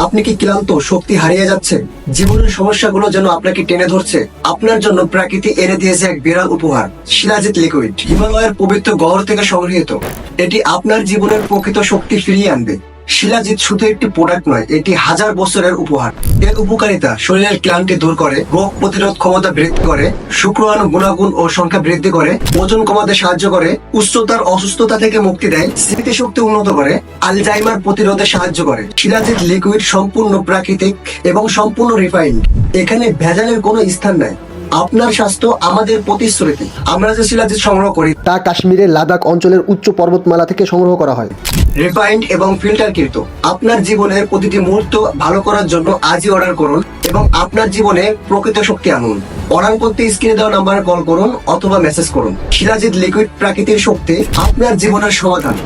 আপনি কি ক্লান্ত, শক্তি হারিয়ে যাচ্ছে? জীবনের সমস্যাগুলো যেন আপনাকে টেনে ধরছে? আপনার জন্য প্রকৃতি এনে দিয়েছে এক বিরাট উপহার, শিলাজিৎ লিকুইড। হিমালয়ের পবিত্র গহ্বর থেকে সংগৃহীত। এটি আপনার জীবনের প্রকৃত শক্তি ফিরিয়ে আনবে। শিলাজিৎ শুধু একটি প্রোডাক্ট নয়, এটি হাজার বছরের উপহার। এর উপকারিতা: শরীরের ক্লান্তি দূর করে, রোগ প্রতিরোধ ক্ষমতা বৃদ্ধি করে, শুক্রাণু গুণাগুণ ও সংখ্যা বৃদ্ধি করে, ওজন কমাতে সাহায্য করে, উচ্চতার অসুস্থতা থেকে মুক্তি দেয়, স্মৃতিশক্তি উন্নত করে, আলজাইমার প্রতিরোধে সাহায্য করে। শিলাজিৎ লিকুইড সম্পূর্ণ প্রাকৃতিক এবং সম্পূর্ণ রিফাইন্ড। এখানে ভেজালের কোনো স্থান নাই। আপনার স্বাস্থ্য আমাদের প্রতিশ্রুতি। আমরা যে শিলাজিৎ সংগ্রহ করি তা কাশ্মীরের লাদাখ অঞ্চলের উচ্চ পর্বতমালা থেকে সংগ্রহ করা হয়, রিফাইন্ড এবং ফিল্টারকৃত। আপনার জীবনের প্রতিটি মুহূর্ত ভালো করার জন্য আজই অর্ডার করুন এবং আপনার জীবনে প্রকৃত শক্তি আনুন। অর্ডার করতে স্ক্রিনে দেওয়া নাম্বারে কল করুন অথবা মেসেজ করুন। শিলাজিৎ লিকুইড, প্রাকৃতিক শক্তি, আপনার জীবনের সমাধান।